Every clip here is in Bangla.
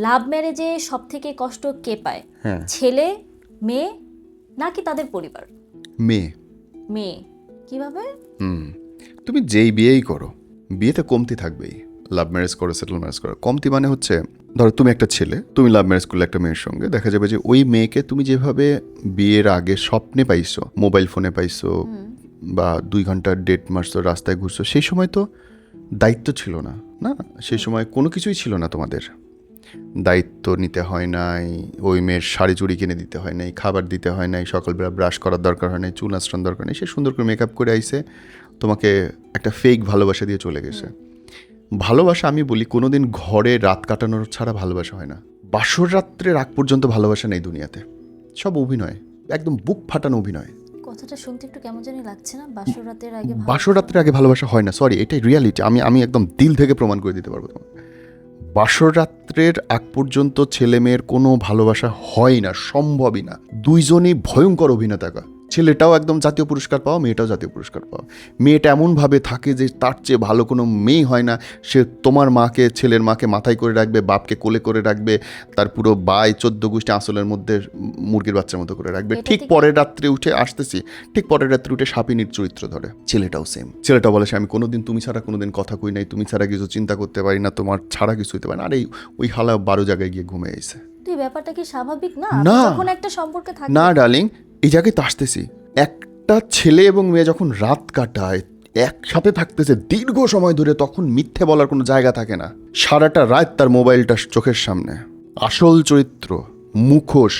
লাভ ম্যারেজে সব থেকে কষ্ট কে পায়? হ্যাঁ, ছেলে, মেয়ে, নাকি তাদের পরিবার? মেয়ে। মেয়ে। কিভাবে? তুমি যেই বিয়েই করো, বিয়েতে কমতি থাকবেই। লাভ ম্যারেজ করো, সেটেল ম্যারেজ করো, কমতি মানে হচ্ছে ধরো তুমি একটা ছেলে, তুমি লাভ ম্যারেজ করলে একটা মেয়ের সঙ্গে, দেখা যাবে যে ওই মেয়েকে তুমি যেভাবে বিয়ের আগে স্বপ্নে পাইছো, মোবাইল ফোনে পাইছো, বা 2 ঘন্টার ডেট মারছো, রাস্তায় ঘুরছো, সেই সময় তো দায়িত্ব ছিল না, না সেই সময় কোনো কিছুই ছিল না তোমাদের। দায়িত্ব নিতে হয় নাই, ওই মেয়ের শাড়ি চুড়ি কিনে দিতে হয় নাই, খাবার দিতে হয় নাই, সকালবেলা ব্রাশ করার দরকার হয় নাই, চুল আঁচড়ানোর দরকার নেই, সে সুন্দর করে মেকআপ করে আইসে তোমাকে একটা ফেক ভালোবাসা দিয়ে চলে গেছে। ভালোবাসা আমি বলি কোনোদিন ঘরে রাত কাটানোর ছাড়া ভালোবাসা হয় না। বাসর রাত্রের আগ পর্যন্ত ভালোবাসা নেই দুনিয়াতে, সব অভিনয়, একদম বুক ফাটানো অভিনয়। কথাটা শুনতে একটু কেমন জানি লাগছে না? বাসর রাতের আগে বাসর রাত্রের আগে ভালোবাসা হয় না, সরি, এটাই রিয়ালিটি। আমি একদম দিল থেকে প্রমাণ করে দিতে পারবো তোমাকে। বাসর রাত্রের আগ পর্যন্ত ছেলে মেয়ের কোনো ভালোবাসা হয় না, সম্ভবই না। দুইজনই ভয়ঙ্কর অভিনেতা। ছেলেটাও একদম জাতীয় পুরস্কার পাওয়া, মেয়েটাও জাতীয় পুরস্কার পাওয়া। মেয়েটা এমনভাবে থাকে যে তার চেয়ে ভালো কোনো মেয়ে হয় না। সে তোমার মাকে, ছেলের মাকে মাথায় করে রাখবে, বাপকে কোলে করে রাখবে, তার পুরো 14 গোষ্ঠী আঁচলের মধ্যে মুরগির বাচ্চার মতো করে রাখবে। ঠিক পরের রাত্রে উঠে আসতেছি, ঠিক পরের রাত্রে উঠে সাপিনীর চরিত্র ধরে। ছেলেটাও সেম, ছেলেটা বলে সে আমি কোনোদিন তুমি ছাড়া কোনোদিন কথা কই নাই, তুমি ছাড়া কিছু চিন্তা করতে পারি না, তোমার ছাড়া কিছু হইতে পারে না। আর ওই হালা 12 জায়গায় গিয়ে ঘুমে এসে। তুই ব্যাপারটা কি স্বাভাবিক না? না, যখন একটা সম্পর্কে থাকে না ডার্লিং, এই জায়গায় তো আসতেছি। একটা ছেলে এবং মেয়ে যখন রাত কাটায়, একসাথে থাকতেছে দীর্ঘ সময় ধরে, তখন মিথ্যে বলার কোনো জায়গা থাকে না। সারাটা রাত তার মোবাইলটা চোখের সামনে, আসল চরিত্র মুখোশ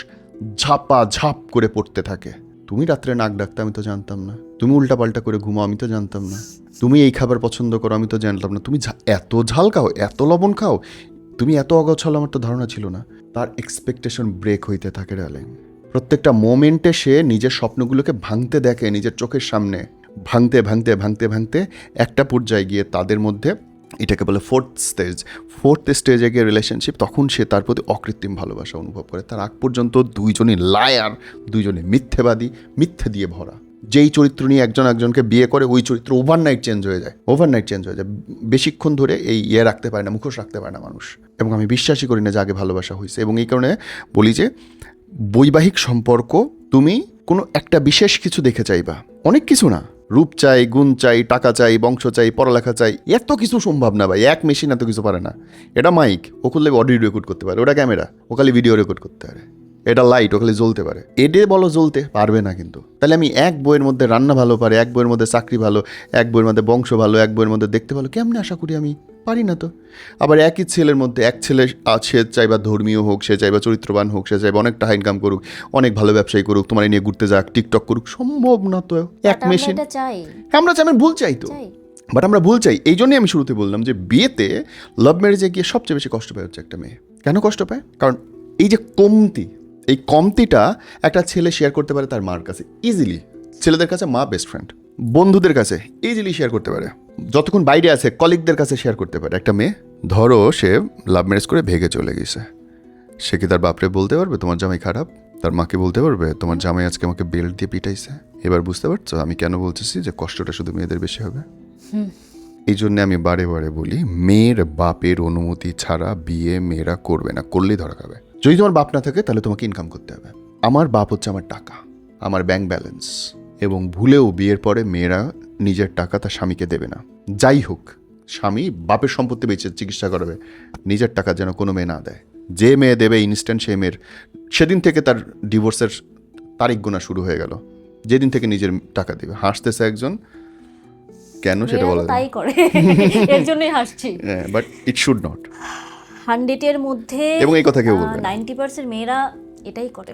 ঝাপা ঝাপ করে পড়তে থাকে। তুমি রাত্রে নাক ডাকতে, আমি তো জানতাম না। তুমি উল্টাপাল্টা করে ঘুমাও, আমি তো জানতাম না। তুমি এই খাবার পছন্দ করো, আমি তো জানতাম না। তুমি এত ঝাল খাও, এত লবণ খাও, তুমি এত অগোছালো, আমার তো ধারণা ছিল না। তার এক্সপেকটেশন ব্রেক হইতে থাকে ডার্লিং। প্রত্যেকটা মোমেন্টে সে নিজের স্বপ্নগুলোকে ভাঙতে দেখে নিজের চোখের সামনে, ভাঙতে ভাঙতে ভাঙতে ভাঙতে একটা পর্যায়ে গিয়ে তাদের মধ্যে, এটাকে বলে ফোর্থ স্টেজে গিয়ে রিলেশনশিপ, তখন সে তার প্রতি অকৃত্রিম ভালোবাসা অনুভব করে। তার আগ পর্যন্ত দুইজনই লায়ার, দুইজনে মিথ্যেবাদী, মিথ্যে দিয়ে ভরা। যেই চরিত্র নিয়ে একজন একজনকে বিয়ে করে, ওই চরিত্র ওভারনাইট চেঞ্জ হয়ে যায়। বেশিক্ষণ ধরে এই রাখতে পারে না, মুখোশ রাখতে পারে না মানুষ। এবং আমি বিশ্বাসই করি না যে আগে ভালোবাসা হয়েছে। এবং এই কারণে বলি যে বৈবাহিক সম্পর্ক তুমি কোনো একটা বিশেষ কিছু দেখে চাইবা, অনেক কিছু না। রূপ চাই, গুণ চাই, টাকা চাই, বংশ চাই, পড়ালেখা চাই, এত কিছু সম্ভব না ভাই। এক মেশিন এত কিছু পারে না। এটা মাইক, ও করলে অডিও রেকর্ড করতে পারে। ওটা ক্যামেরা, ও খালি ভিডিও রেকর্ড করতে পারে। এটা লাইট, ও খালি জ্বলতে পারে। এডে বলো জ্বলতে পারবে না। কিন্তু তাহলে আমি এক বইয়ের মধ্যে রান্না ভালো পারে, এক বইয়ের মধ্যে চাকরি ভালো, এক বইয়ের মধ্যে বংশ ভালো, এক বইয়ের মধ্যে দেখতে ভালো, কেমনে আশা করি আমি? পারি না তো। আবার একই ছেলের মধ্যে এক ছেলে সে চাইবা ধর্মীয় হোক, সে চাইবা চরিত্রবান হোক, সে চাইবা অনেক টাকা ইনকাম করুক, অনেক ভালো ব্যবসায়ী করুক, তোমার নিয়ে ঘুরতে যাক, টিকটক করুক, সম্ভব না তো। এক মেশিন। আমরা চাই, আমি ভুল চাই তো, বাট আমরা ভুল চাই। এই জন্যই আমি শুরুতে বললাম যে বিয়েতে, লাভ ম্যারেজে গিয়ে সবচেয়ে বেশি কষ্ট পায় হচ্ছে একটা মেয়ে। কেন কষ্ট পায়? কারণ এই যে কমতি, এই কমতিটা একটা ছেলে শেয়ার করতে পারে তার মার কাছে ইজিলি। ছেলেদের কাছে মা বেস্ট ফ্রেন্ড, বন্ধুদের কাছে ইজিলি শেয়ার করতে পারে, যতক্ষণ বাইরে আছে কলিগদের কাছে শেয়ার করতে পারে। একটা মেয়ে ধরো সে লাভ ম্যারেজ করে ভেগে চলে গেছে, সে কি তার বাপরে বলতে পারবে তোমার জামাই খারাপ? তার মাকে বলতে পারবে তোমার জামাই আজকে আমাকে বেল্ট দিয়ে পিটাইছে? এবার বুঝতে পারছো আমি কেন বলতেছি যে কষ্টটা শুধু মেয়েদের বেশি হবে? এই জন্য আমি বারে বারে বলি, মেয়ের বাপের অনুমতি ছাড়া বিয়ে মেয়েরা করবে না, করলেই ধরা খাবে। যদি তোমার বাপ না থাকে তাহলে তোমাকে ইনকাম করতে হবে। আমার বাপ হচ্ছে আমার টাকা, আমার ব্যাংক ব্যালেন্স। এবং ভুলেও বিয়ের পরে মেয়েরা নিজের টাকা তার স্বামীকে দেবে না। যাই হোক, স্বামী বাপের সম্পত্তি বেঁচে চিকিৎসা করাবে, নিজের টাকা যেন কোনো মেয়ে না দেয়। যে মেয়ে দেবে ইনস্ট্যান্ট, সেই মেয়ের সেদিন থেকে তার ডিভোর্সের তারিখ গোনা শুরু হয়ে গেল, যেদিন থেকে নিজের টাকা দেবে। হাসতেছে একজন, কেন সেটা বলা যায়, তাই করে, এর জন্যই হাসছি। But it should not. 100 এর মধ্যে এবং এই কথা কেউ বলবে না, 90% মেয়েরা এটাই করে।